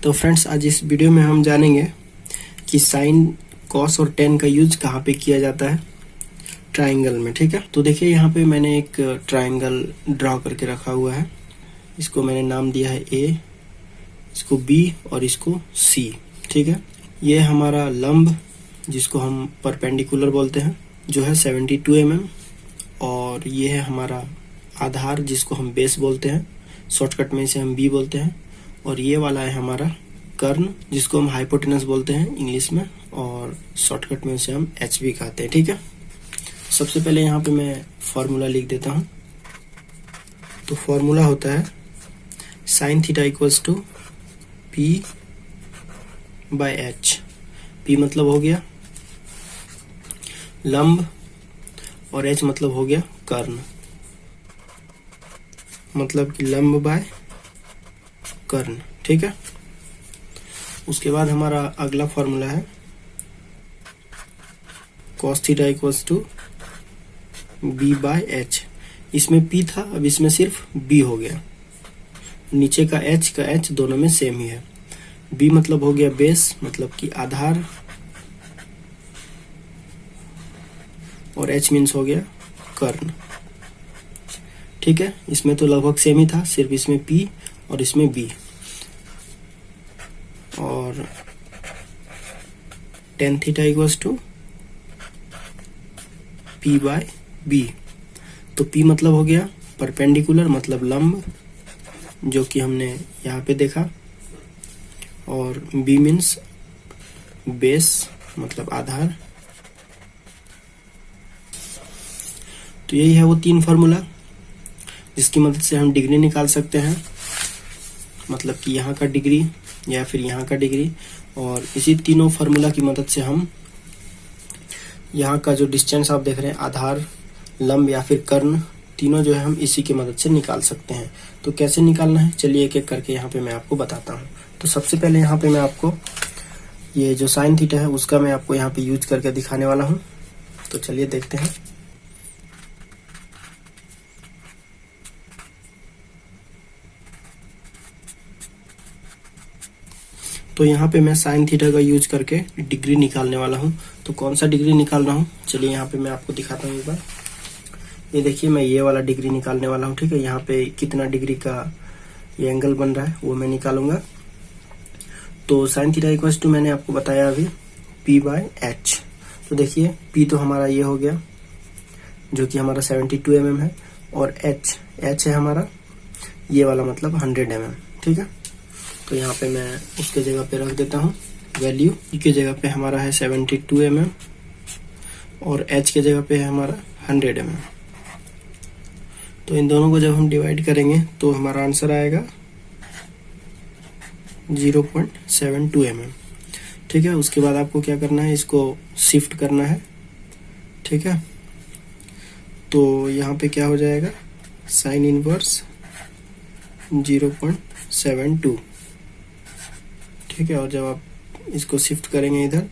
तो फ्रेंड्स, आज इस वीडियो में हम जानेंगे कि साइन, कॉस और टेन का यूज कहाँ पे किया जाता है ट्राइंगल में। ठीक है, तो देखिए यहाँ पे मैंने एक ट्राइंगल ड्रॉ करके रखा हुआ है। इसको मैंने नाम दिया है ए, इसको बी और इसको सी। ठीक है, ये हमारा लंब जिसको हम परपेंडिकुलर बोलते हैं जो है 72 mm, और ये है हमारा आधार जिसको हम बेस बोलते हैं, शॉर्टकट में इसे हम बी बोलते हैं। और ये वाला है हमारा कर्ण जिसको हम हाइपोटेनस बोलते हैं इंग्लिश में, और शॉर्टकट में उसे हम एच भी कहते हैं। ठीक है, सबसे पहले यहाँ पे मैं फॉर्मूला लिख देता हूँ। तो फॉर्मूला होता है sine theta equals to p by h. P मतलब हो गया लंब और एच मतलब हो गया कर्ण, मतलब कि लंब बाय कर्ण। ठीक है, उसके बाद हमारा अगला फॉर्मूला है cos theta equals to b by h. इसमें p था, अब इसमें सिर्फ b हो गया। नीचे का h दोनों में सेम ही है। b मतलब हो गया बेस, मतलब कि आधार, और h मीन्स हो गया कर्ण। ठीक है, इसमें तो लगभग सेम ही था, सिर्फ इसमें p और इसमें b। और tan theta equals to p by b। तो p मतलब हो गया परपेंडिकुलर, मतलब लंब, जो कि हमने यहाँ पे देखा, और b मीन्स बेस, मतलब आधार। तो यही है वो तीन फार्मूला जिसकी मदद से हम डिग्री निकाल सकते हैं, मतलब कि यहाँ का डिग्री या फिर यहाँ का डिग्री। और इसी तीनों फार्मूला की मदद से हम यहाँ का जो डिस्टेंस आप देख रहे हैं, आधार, लंब या फिर कर्ण, तीनों जो है हम इसी की मदद से निकाल सकते हैं। तो कैसे निकालना है, चलिए एक एक करके यहाँ पे मैं आपको बताता हूँ। तो सबसे पहले यहाँ पे मैं आपको ये जो साइन थीटा है उसका मैं आपको यहाँ पे यूज करके दिखाने वाला हूँ। तो चलिए देखते हैं। तो यहाँ पे मैं साइन थीटा का यूज करके डिग्री निकालने वाला हूँ। तो कौन सा डिग्री निकाल रहा हूँ, चलिए यहाँ पे मैं आपको दिखाता हूँ एक बार। ये देखिए, मैं ये वाला डिग्री निकालने वाला हूँ। ठीक है, यहाँ पे कितना डिग्री का ये एंगल बन रहा है वो मैं निकालूंगा। तो साइन थीटा इक्वल्स टू मैंने आपको बताया अभी p बाय एच। तो देखिए p तो हमारा ये हो गया जो कि हमारा 72 mm है, और h है हमारा ये वाला, मतलब 100 mm। ठीक है, तो यहाँ पे मैं उसके जगह पे रख देता हूँ वैल्यू। e के जगह पे हमारा है 72 mm और h के जगह पे है हमारा 100 mm। तो इन दोनों को जब हम डिवाइड करेंगे तो हमारा आंसर आएगा 0.72 mm। ठीक है, उसके बाद आपको क्या करना है, इसको शिफ्ट करना है। ठीक है, तो यहाँ पे क्या हो जाएगा, साइन इनवर्स 0.72। ठीक है, और जब आप इसको शिफ्ट करेंगे इधर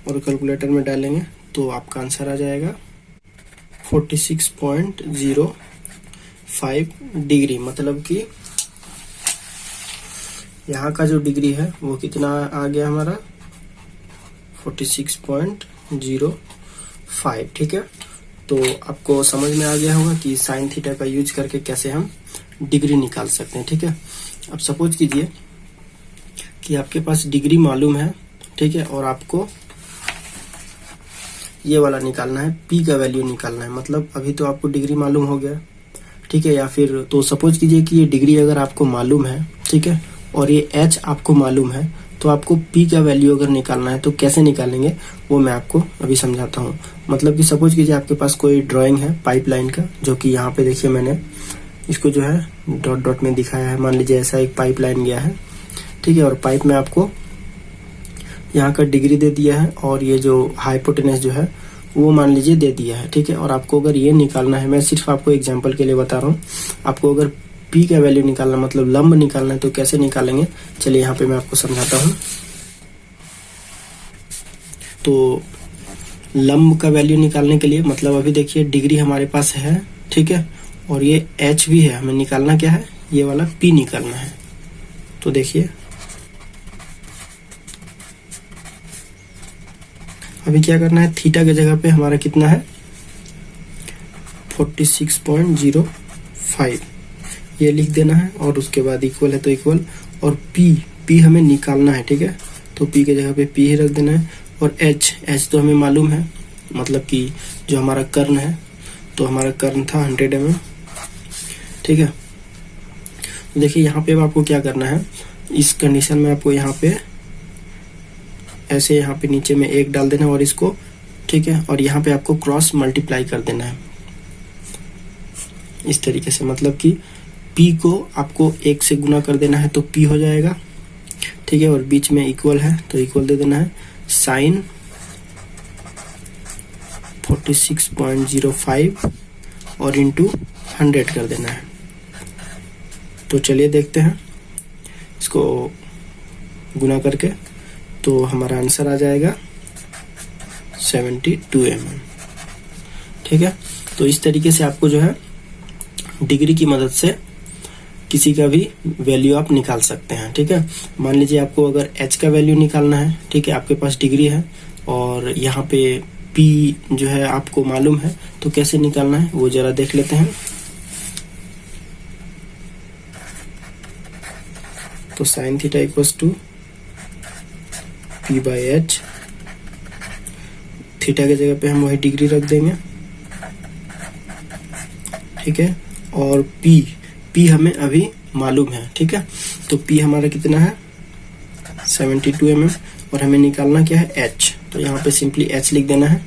और कैलकुलेटर में डालेंगे तो आपका आंसर आ जाएगा 46.05 डिग्री। मतलब कि यहाँ का जो डिग्री है वो कितना आ गया हमारा 46.05। ठीक है, तो आपको समझ में आ गया होगा कि साइन थीटा का यूज करके कैसे हम डिग्री निकाल सकते हैं। ठीक है, अब सपोज कीजिए कि आपके पास डिग्री मालूम है। ठीक है, और आपको ये वाला निकालना है, p का वैल्यू निकालना है। मतलब अभी तो आपको डिग्री मालूम हो गया। ठीक है, या फिर तो सपोज कीजिए कि ये डिग्री अगर आपको मालूम है, ठीक है, और ये h आपको मालूम है, तो आपको p का वैल्यू अगर निकालना है तो कैसे निकालेंगे वो मैं आपको अभी समझाता हूँ। मतलब कि सपोज कीजिए आपके पास कोई ड्राइंग है पाइपलाइन का, जो कि यहाँ पे देखिए मैंने इसको जो है डॉट डॉट में दिखाया है। मान लीजिए ऐसा एक पाइपलाइन गया है। ठीक है, और पाइप में आपको यहाँ का डिग्री दे दिया है, और ये जो हाइपोटेनस जो है वो मान लीजिए दे दिया है। ठीक है, और आपको अगर ये निकालना है, मैं सिर्फ आपको एग्जांपल के लिए बता रहा हूँ, आपको अगर p का वैल्यू निकालना, मतलब लंब निकालना है, तो कैसे निकालेंगे चलिए यहाँ पे मैं आपको समझाता हूँ। तो लंब का वैल्यू निकालने के लिए, मतलब अभी देखिए डिग्री हमारे पास है। ठीक है, और ये h भी है, हमें निकालना क्या है, ये वाला p निकालना है। तो देखिए अभी क्या करना है, थीटा के जगह पे हमारा कितना है 46.05 ये लिख देना है, और उसके बाद इक्वल है तो इक्वल, और पी हमें निकालना है, ठीक है। तो पी के जगह पे पी ही रख देना है, और एच तो हमें मालूम है, मतलब कि जो हमारा कर्ण है, तो हमारा कर्ण था 100 mm, ठीक है। तो देखिए यहाँ पे आपको क्या करना है, इस कंडीशन में आपको यहाँ पे ऐसे यहाँ पे नीचे में 1 डाल देना है और इसको, ठीक है, और यहाँ पे आपको क्रॉस मल्टीप्लाई कर देना है इस तरीके से, मतलब कि p को आपको 1 से गुना कर देना है तो p हो जाएगा, ठीक है, और बीच में इक्वल है तो इक्वल दे देना है, साइन 46.05 और इंटू 100 कर देना है। तो चलिए देखते हैं इसको गुना करके, तो हमारा आंसर आ जाएगा 72 mm, ठीक है। तो इस तरीके से आपको जो है डिग्री की मदद से किसी का भी वैल्यू आप निकाल सकते हैं, ठीक है। मान लीजिए आपको अगर h का वैल्यू निकालना है, ठीक है, आपके पास डिग्री है और यहाँ पे p जो है आपको मालूम है, तो कैसे निकालना है वो जरा देख लेते हैं। तो sine theta equals to p/h, theta की जगह पे हम वही डिग्री रख देंगे, ठीक है, और p हमें अभी मालूम है, ठीक है। तो p हमारा कितना है 72 mm, और हमें निकालना क्या है h, तो यहाँ पे सिंपली h लिख देना है।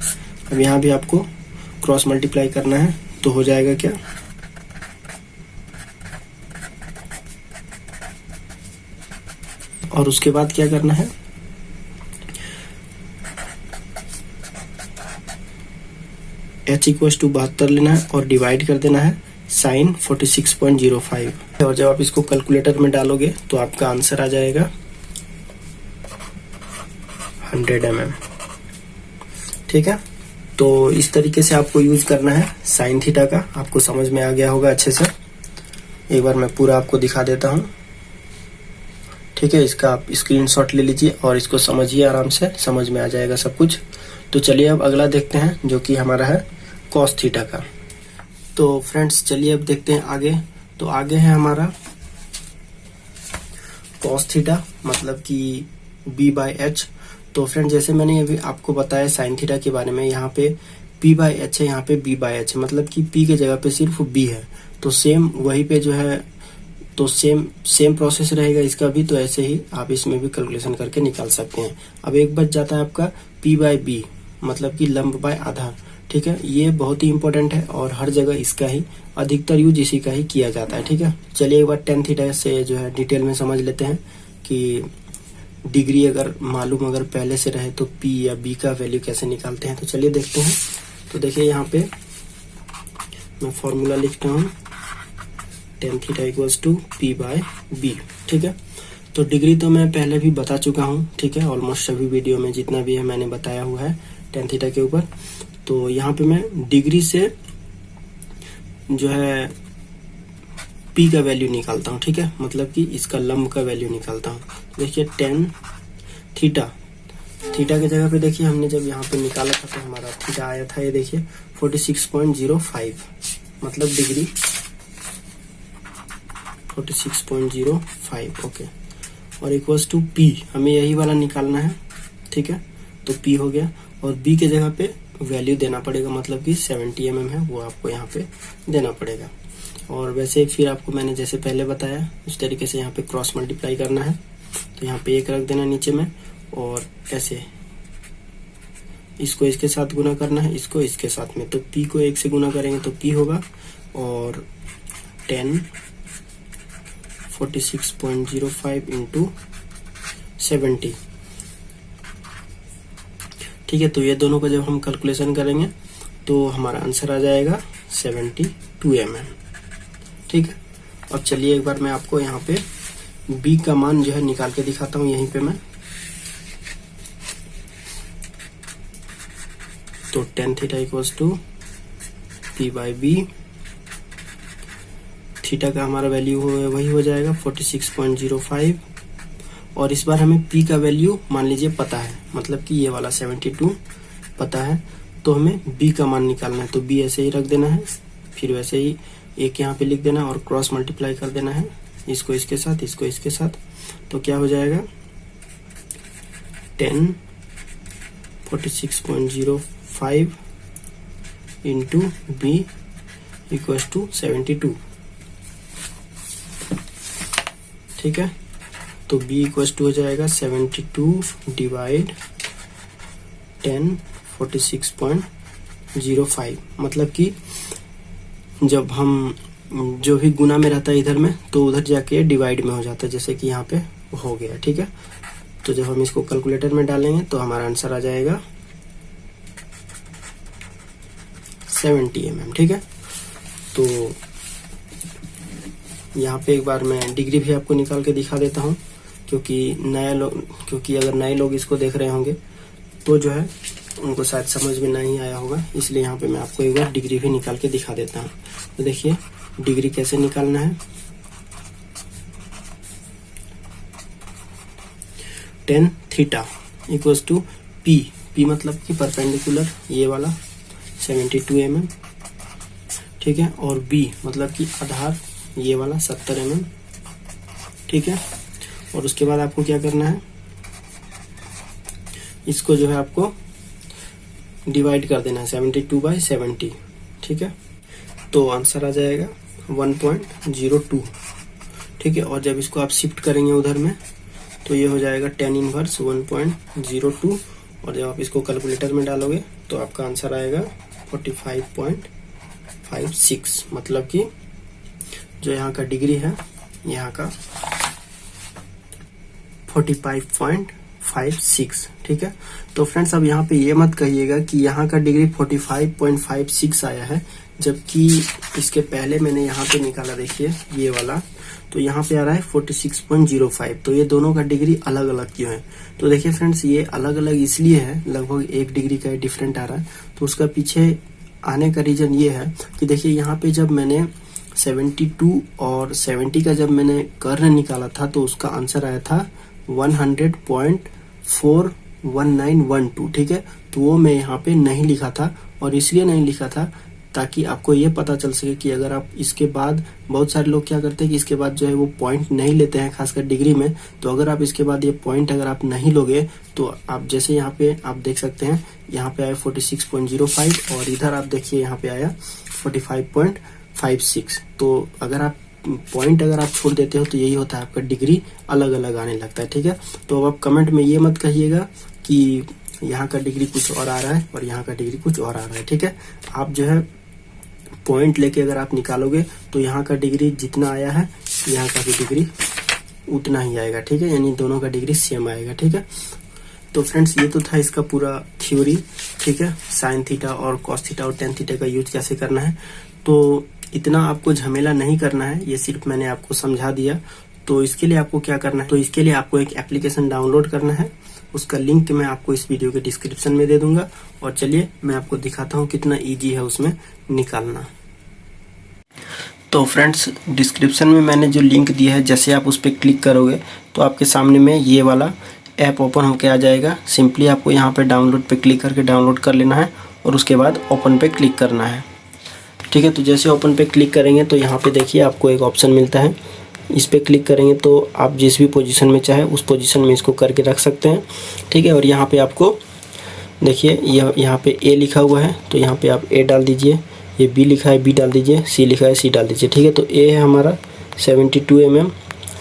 अब यहाँ भी आपको क्रॉस मल्टीप्लाई करना है, तो हो जाएगा क्या, और उसके बाद क्या करना है, h इक्वल्स टू 72 लेना है और डिवाइड कर देना है साइन 46.05, और जब आप इसको कैलकुलेटर में डालोगे तो आपका आंसर आ जाएगा 100 mm, ठीक है। तो इस तरीके से आपको यूज करना है साइन थीटा का। आपको समझ में आ गया होगा अच्छे से। एक बार मैं पूरा आपको दिखा देता हूँ, ठीक है। इसका आप स्क्रीनशॉट ले लीजिए और इसको समझिए आराम से, समझ में आ जाएगा सब कुछ। तो चलिए अब अगला देखते हैं, जो कि हमारा है कॉस थीटा का। तो फ्रेंड्स चलिए अब देखते हैं आगे। तो आगे है हमारा कॉस थीटा, मतलब कि b/h। तो फ्रेंड जैसे मैंने अभी आपको बताया साइन थीटा के बारे में, यहाँ पे p/h है, यहाँ पे b/h है, मतलब कि p के जगह पे सिर्फ b है। तो सेम वहीं पे जो है, तो सेम प्रोसेस रहेगा इसका भी। तो ऐसे ही आप इसमें भी कैलकुलेशन करके निकाल सकते हैं। अब एक बच जाता है आपका p/b, मतलब कि लंब बाय आधार, ठीक है। ये बहुत ही इंपॉर्टेंट है और हर जगह इसका ही अधिकतर यूज इसी का ही किया जाता है, ठीक है। चलिए एक बार टेन थीटा से जो है डिटेल में समझ लेते हैं कि डिग्री अगर मालूम अगर पहले से रहे तो p या b का वैल्यू कैसे निकालते हैं। तो चलिए देखते हैं। तो देखिए यहाँ पे मैं फॉर्मूला लिखता हूँ, ten theta equals to p/b, ठीक है। तो डिग्री तो मैं पहले भी बता चुका हूँ, ठीक है, ऑलमोस्ट सभी वीडियो में जितना भी है मैंने बताया हुआ है टेन थीटा के ऊपर। तो यहाँ पे मैं डिग्री से जो है p का वैल्यू निकालता हूँ, ठीक है, मतलब कि इसका लंब का वैल्यू निकालता हूँ। देखिए टेन थीटा की जगह पे देखिए हमने जब यहाँ पे निकाला था तो हमारा थीटा आया था, ये देखिए 46.05, मतलब डिग्री 46.05, ओके। और इक्वल्स टू p, हमें यही वाला निकालना है, ठीक है। तो p हो गया, और b के जगह पे वैल्यू देना पड़ेगा, मतलब कि 70 mm है, वो आपको यहाँ पे देना पड़ेगा। और वैसे फिर आपको मैंने जैसे पहले बताया उस तरीके से यहाँ पे क्रॉस मल्टीप्लाई करना है। तो यहाँ पे 1 रख देना नीचे में, और ऐसे इसको इसके साथ गुना करना है, इसको इसके साथ में। तो p को 1 से गुना करेंगे तो p होगा, और 10 46.05 इंटू 70, ठीक है। तो ये दोनों का जब हम कैलकुलेशन करेंगे तो हमारा आंसर आ जाएगा 72 mm, ठीक है। अब चलिए एक बार मैं आपको यहाँ पे b का मान जो है निकाल के दिखाता हूँ। यहीं पे मैं तो tan theta equals to p/b, theta का हमारा वैल्यू वही हो जाएगा 46.05, और इस बार हमें p का वैल्यू मान लीजिए पता है, मतलब कि ये वाला 72 पता है, तो हमें b का मान निकालना है। तो b ऐसे ही रख देना है, फिर वैसे ही एक यहाँ पे लिख देना और क्रॉस मल्टीप्लाई कर देना है, इसको इसके साथ, इसको इसके साथ। तो क्या हो जाएगा 10 46.05 इंटू b इक्वल्स टू 72। ठीक है, तो b इक्वल्स टू हो जाएगा 72 डिवाइड 10 46.05। मतलब कि जब हम जो भी गुना में रहता है इधर में, तो उधर जाके डिवाइड में हो जाता है, जैसे कि यहाँ पे हो गया। ठीक है, तो जब हम इसको कैलकुलेटर में डालेंगे तो हमारा आंसर आ जाएगा 70 mm। ठीक है, तो यहाँ पे एक बार मैं डिग्री भी आपको निकाल के दिखा देता हूँ, क्योंकि अगर नए लोग इसको देख रहे होंगे तो जो है उनको शायद समझ में नहीं आया होगा, इसलिए यहाँ पे मैं आपको एक बार डिग्री भी निकाल के दिखा देता हूँ। तो देखिए डिग्री कैसे निकालना है। 10 theta equals to p, p मतलब कि परपेंडिकुलर ये वाला 72 mm। ठीक है, और बी मतलब कि आधार ये वाला 70 mm। ठीक है, और उसके बाद आपको क्या करना है, इसको जो है आपको डिवाइड कर देना है 72/70। ठीक है, तो आंसर आ जाएगा 1.02। ठीक है, और जब इसको आप शिफ्ट करेंगे उधर में तो ये हो जाएगा 10 इनवर्स 1.02, और जब आप इसको कैलकुलेटर में डालोगे तो आपका आंसर आएगा 45.56। मतलब कि जो यहाँ का डिग्री है, यहाँ का 45.56। ठीक है, तो फ्रेंड्स अब यहाँ पे ये मत कहिएगा कि यहाँ का डिग्री 45.56 आया है, जबकि इसके पहले मैंने यहाँ पे निकाला, देखिए ये वाला, तो यहाँ पे आ रहा है 46.05। तो ये दोनों का डिग्री अलग अलग क्यों है? तो देखिए फ्रेंड्स, ये अलग अलग इसलिए है, लगभग 1 डिग्री का डिफरेंट आ रहा है। तो उसका पीछे आने का रीजन ये है कि देखिए यहाँ पे जब मैंने 72 और 70 का जब मैंने कर्ण निकाला था तो उसका आंसर आया था 100.41912। ठीक है, तो वो मैं यहाँ पे नहीं लिखा था, और इसलिए नहीं लिखा था ताकि आपको ये पता चल सके कि अगर आप इसके बाद, बहुत सारे लोग क्या करते हैं कि इसके बाद जो है वो पॉइंट नहीं लेते हैं, खासकर डिग्री में। तो अगर आप इसके बाद ये पॉइंट अगर आप नहीं लोगे तो आप जैसे यहाँ पे आप देख सकते हैं, यहाँ पे आया 46.05 और इधर आप देखिए यहाँ पे आया 45.56। तो अगर आप पॉइंट अगर आप छोड़ देते हो तो यही होता है, आपका डिग्री अलग अलग आने लगता है। ठीक है, तो अब आप कमेंट में ये मत कहिएगा कि यहाँ का डिग्री कुछ और आ रहा है और यहाँ का डिग्री कुछ और आ रहा है। ठीक है, आप जो है पॉइंट लेके अगर आप निकालोगे तो यहाँ का डिग्री जितना आया है यहाँ का भी डिग्री उतना ही आएगा। ठीक है, यानी दोनों का डिग्री सेम आएगा। ठीक है, तो फ्रेंड्स ये तो था इसका पूरा थ्योरी। ठीक है, साइन थीटा और कॉस थीटा और टेन थीटा का यूज कैसे करना है, तो इतना आपको झमेला नहीं करना है, ये सिर्फ मैंने आपको समझा दिया। तो इसके लिए आपको क्या करना है, तो इसके लिए आपको एक एप्लीकेशन डाउनलोड करना है, उसका लिंक मैं आपको इस वीडियो के डिस्क्रिप्शन में दे दूंगा। और चलिए मैं आपको दिखाता हूँ कितना इजी है उसमें निकालना। तो फ्रेंड्स डिस्क्रिप्शन में मैंने जो लिंक दिया है, जैसे आप उस पर क्लिक करोगे तो आपके सामने में ये वाला ऐप ओपन होके आ जाएगा। सिंपली आपको यहाँ पे डाउनलोड पे क्लिक करके डाउनलोड कर लेना है और उसके बाद ओपन पे क्लिक करना है। ठीक है, तो जैसे ओपन पे क्लिक करेंगे तो यहाँ पे देखिए आपको एक ऑप्शन मिलता है, इस पर क्लिक करेंगे तो आप जिस भी पोजीशन में चाहे उस पोजीशन में इसको करके रख सकते हैं। ठीक है, और यहाँ पे आपको देखिए यहाँ पे ए लिखा हुआ है तो यहाँ पे आप ए डाल दीजिए, ये बी लिखा है बी डाल दीजिए, सी लिखा है सी डाल दीजिए। ठीक है, तो ए है हमारा 72 mm।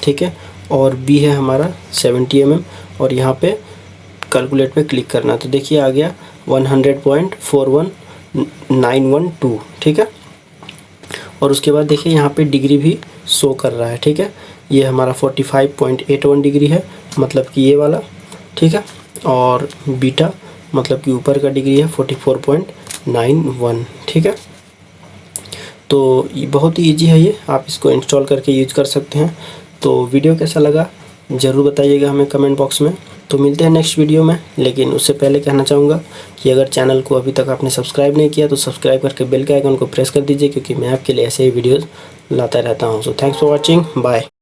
ठीक है, और बी है हमारा 70 mm, और यहाँ पे कैलकुलेट पे क्लिक करना। तो देखिए आ गया 100.41912। ठीक है, और उसके बाद देखिए यहाँ पे डिग्री भी शो कर रहा है। ठीक है, ये हमारा 45.81 डिग्री है, मतलब कि ये वाला। ठीक है, और बीटा मतलब कि ऊपर का डिग्री है 44.91। ठीक है, तो ये बहुत ही ईजी है, ये आप इसको इंस्टॉल करके यूज कर सकते हैं। तो वीडियो कैसा लगा ज़रूर बताइएगा हमें कमेंट बॉक्स में। तो मिलते हैं नेक्स्ट वीडियो में, लेकिन उससे पहले कहना चाहूँगा कि अगर चैनल को अभी तक आपने सब्सक्राइब नहीं किया तो सब्सक्राइब करके बेल के आइकन को प्रेस कर दीजिए, क्योंकि मैं आपके लिए ऐसे ही वीडियोज़ लाता रहता हूँ। So thanks for watching, bye.